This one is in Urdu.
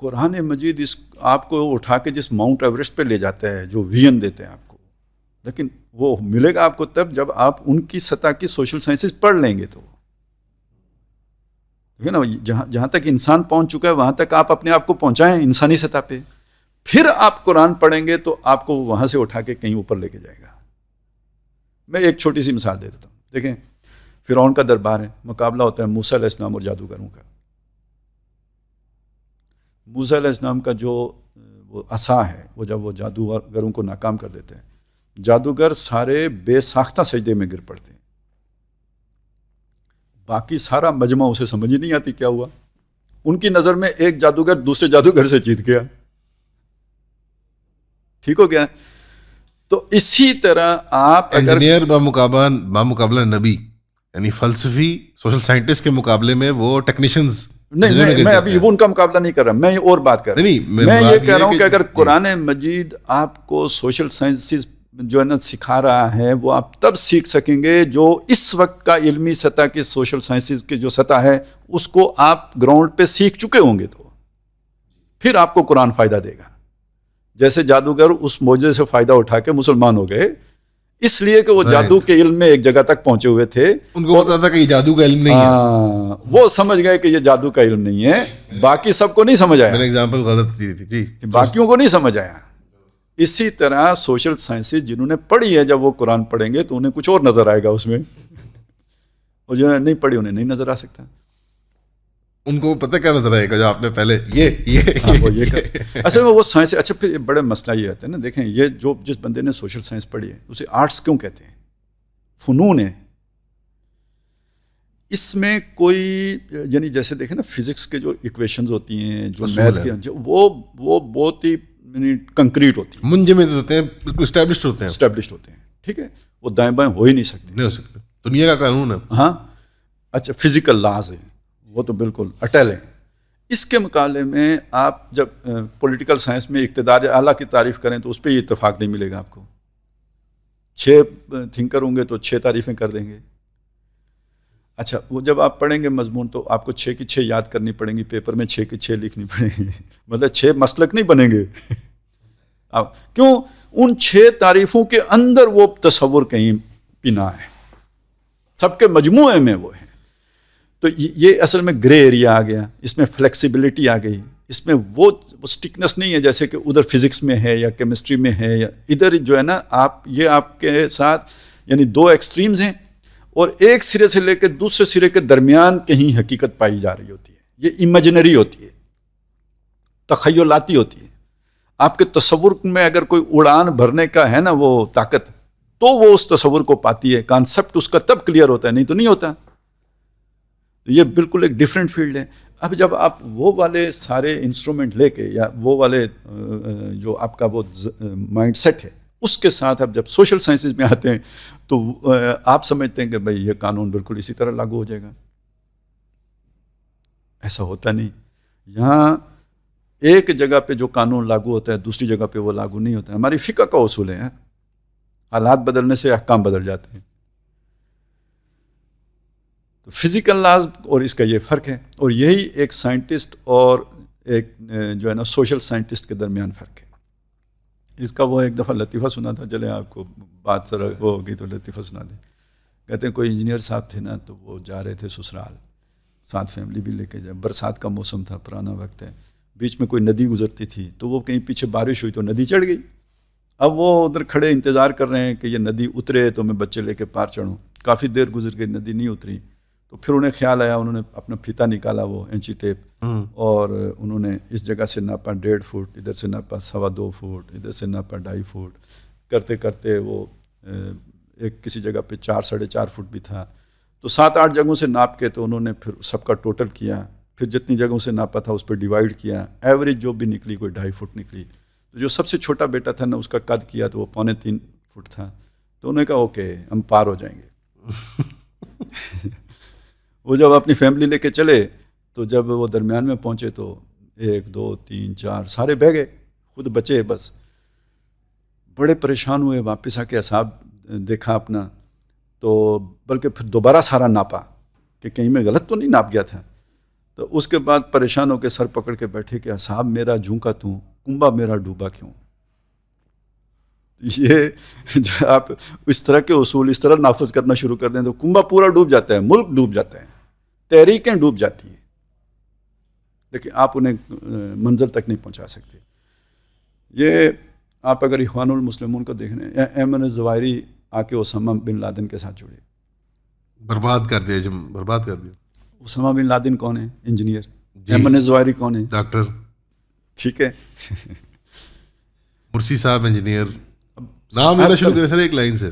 قرآن مجید اس آپ کو اٹھا کے جس ماؤنٹ ایوریسٹ پہ لے جاتا ہے، جو ویژن دیتے ہیں آپ کو، لیکن وہ ملے گا آپ کو تب جب آپ ان کی سطح کی سوشل سائنسز پڑھ لیں گے. تو ہے نا، جہاں تک انسان پہنچ چکا ہے وہاں تک آپ اپنے آپ کو پہنچائیں انسانی سطح پہ، پھر آپ قرآن پڑھیں گے تو آپ کو وہاں سے اٹھا کے کہیں اوپر لے کے جائے گا. میں ایک چھوٹی سی مثال دے دیتا ہوں. دیکھیں، فرعون کا دربار ہے، مقابلہ ہوتا ہے موسیٰ علیہ السلام اور جادوگروں کا. موسیٰ علیہ السلام کا جو وہ عصا ہے، وہ جب وہ جادوگروں کو ناکام کر دیتے ہیں، جادوگر سارے بے ساختہ سجدے میں گر پڑتے ہیں. باقی سارا مجمع اسے سمجھ ہی نہیں آتی کیا ہوا. ان کی نظر میں ایک جادوگر دوسرے جادوگر سے جیت گیا. ٹھیک ہو گیا. تو اسی طرح آپ انجینئر بامقابلہ نبی، یعنی فلسفی سوشل سائنٹسٹ کے مقابلے میں وہ ٹیکنیشینز. نہیں، میں ابھی وہ ان کا مقابلہ نہیں کر رہا، میں اور بات کر رہا ہوں. میں یہ کہہ رہا ہوں کہ اگر قرآن مجید آپ کو سوشل سائنسز جو ہے نا سکھا رہا ہے، وہ آپ تب سیکھ سکیں گے جو اس وقت کا علمی سطح کی سوشل سائنسز کی جو سطح ہے اس کو آپ گراؤنڈ پہ سیکھ چکے ہوں گے، تو پھر آپ کو قرآن فائدہ دے گا. جیسے جادوگر اس معجزے سے فائدہ اٹھا کے مسلمان ہو گئے، اس لیے کہ وہ جادو کے علم میں ایک جگہ تک پہنچے ہوئے تھے. ان کو پتا تھا کہ یہ جادو کا علم نہیں ہے، وہ سمجھ گئے کہ یہ جادو کا علم نہیں ہے. باقی سب کو نہیں سمجھ آیا، میں نے ایگزامپل غلط دی تھی جی، باقیوں کو نہیں سمجھ آیا. اسی طرح سوشل سائنسز جنہوں نے پڑھی ہے، جب وہ قرآن پڑھیں گے تو انہیں کچھ اور نظر آئے گا اس میں، اور جنہوں نے نہیں پڑھی انہیں نہیں نظر آ سکتا. ان کو پتہ کیا نظر آئے گا جو آپ نے پہلے یہ اصل میں وہ سائنس. اچھا، پھر بڑے مسئلہ یہ آتا ہے نا، دیکھیں یہ جو جس بندے نے سوشل سائنس پڑھی ہے اسے آرٹس کیوں کہتے ہیں؟ فنون ہے. اس میں کوئی یعنی جیسے دیکھیں نا فزکس کے جو ایکویشنز ہوتی ہیں، جو میتھ کی، وہ بہت ہی کنکریٹ ہوتی ہیں، منجمد ہوتے ہیں، بالکل اسٹیبلشڈ ہوتے ہیں. ٹھیک ہے، وہ دائیں بائیں ہو ہی نہیں سکتے. دنیا کا قانون ہے. ہاں اچھا، فزیکل لاز ہیں وہ تو بالکل اٹل ہیں. اس کے مقابلے میں آپ جب پولیٹیکل سائنس میں اقتدار اعلیٰ کی تعریف کریں تو اس پہ یہ اتفاق نہیں ملے گا آپ کو. 6 تھنکر ہوں گے تو 6 تعریفیں کر دیں گے. اچھا، وہ جب آپ پڑھیں گے مضمون تو آپ کو 6 کی 6 یاد کرنی پڑیں گی، پیپر میں 6 کی 6 لکھنی پڑیں گی. مطلب 6 مسلک نہیں بنیں گے. کیوں؟ ان 6 تعریفوں کے اندر وہ تصور کہیں پنا ہے، سب کے مجموعے میں وہ ہے. تو یہ اصل میں گرے ایریا آ گیا، اس میں فلیکسیبلٹی آ گئی. اس میں وہ سٹکنس نہیں ہے جیسے کہ ادھر فزکس میں ہے یا کیمسٹری میں ہے، یا ادھر جو ہے نا آپ کے ساتھ یعنی 2 ایکسٹریمز ہیں، اور ایک سرے سے لے کے دوسرے سرے کے درمیان کہیں حقیقت پائی جا رہی ہوتی ہے. یہ امیجنری ہوتی ہے، تخیلاتی ہوتی ہے. آپ کے تصور میں اگر کوئی اڑان بھرنے کا ہے نا وہ طاقت، تو وہ اس تصور کو پاتی ہے. کانسیپٹ اس کا تب کلیئر ہوتا ہے، نہیں تو نہیں ہوتا. یہ بالکل ایک ڈیفرنٹ فیلڈ ہے. اب جب آپ وہ والے سارے انسٹرومنٹ لے کے، یا وہ والے جو آپ کا وہ مائنڈ سیٹ ہے اس کے ساتھ اب جب سوشل سائنسز میں آتے ہیں تو آپ سمجھتے ہیں کہ بھئی یہ قانون بالکل اسی طرح لاگو ہو جائے گا. ایسا ہوتا نہیں. یہاں ایک جگہ پہ جو قانون لاگو ہوتا ہے دوسری جگہ پہ وہ لاگو نہیں ہوتا ہے. ہماری فقہ کا اصول ہے، حالات بدلنے سے احکام بدل جاتے ہیں. تو فزیکل لاز اور اس کا یہ فرق ہے، اور یہی ایک سائنٹسٹ اور ایک جو ہے نا سوشل سائنٹسٹ کے درمیان فرق ہے. اس کا وہ ایک دفعہ لطیفہ سنا تھا، چلے آپ کو بات سر وہ ہوگی تو لطیفہ سنا دیں. کہتے ہیں کوئی انجینئر صاحب تھے نا، تو وہ جا رہے تھے سسرال، ساتھ فیملی بھی لے کے جائے. برسات کا موسم تھا، پرانا وقت ہے، بیچ میں کوئی ندی گزرتی تھی، تو وہ کہیں پیچھے بارش ہوئی تو ندی چڑھ گئی. اب وہ ادھر کھڑے انتظار کر رہے ہیں کہ یہ ندی اترے تو میں بچے لے کے پار چڑھوں. کافی دیر گزر گئی، ندی نہیں اتری. تو پھر انہیں خیال آیا، انہوں نے اپنا پھیتا نکالا، وہ انچی ٹیپ، اور انہوں نے اس جگہ سے ناپا 1.5 فٹ، ادھر سے ناپا 2.25 فٹ، ادھر سے ناپا 2.5 فٹ. کرتے کرتے وہ ایک کسی جگہ پہ 4-4.5 فٹ بھی تھا. تو 7-8 جگہوں سے ناپ کے تو انہوں نے پھر سب کا ٹوٹل کیا، پھر جتنی جگہوں سے ناپا تھا اس پہ ڈیوائیڈ کیا. ایوریج جو بھی نکلی کوئی 2.5 فٹ نکلی. تو جو سب سے چھوٹا بیٹا تھا نا، اس کا قد کیا تو وہ 3.25 فٹ تھا. تو انہوں نے کہا اوکے ہم پار ہو جائیں گے. وہ جب اپنی فیملی لے کے چلے تو جب وہ درمیان میں پہنچے تو 1 2 3 4 سارے بہ گئے، خود بچے بس. بڑے پریشان ہوئے، واپس آ کے حساب دیکھا اپنا، تو بلکہ پھر دوبارہ سارا ناپا کہ کہیں میں غلط تو نہیں ناپ گیا تھا. تو اس کے بعد پریشان ہو کے سر پکڑ کے بیٹھے کہ اصحاب میرا جوں کا توں، کنبا میرا ڈوبا کیوں. یہ جو آپ اس طرح کے اصول اس طرح نافذ کرنا شروع کر دیں تو کنبا پورا ڈوب جاتا ہے، ملک ڈوب جاتا ہے، تحریکیں ڈوب جاتی ہیں، لیکن آپ انہیں منزل تک نہیں پہنچا سکتے. یہ آپ اگر اخوان المسلمون کو دیکھیں، ایمن الظواہری آ کے اسامہ بن لادن کے ساتھ جڑے، برباد کر دیا، برباد کر دیا. اسامہ بن لادن کون ہے؟ انجینئر. ایمن الظواہری کون ہے؟ ڈاکٹر. ٹھیک ہے. مرسی صاحب انجینئر. نام لینا شروع کریں سر ایک لائن سے.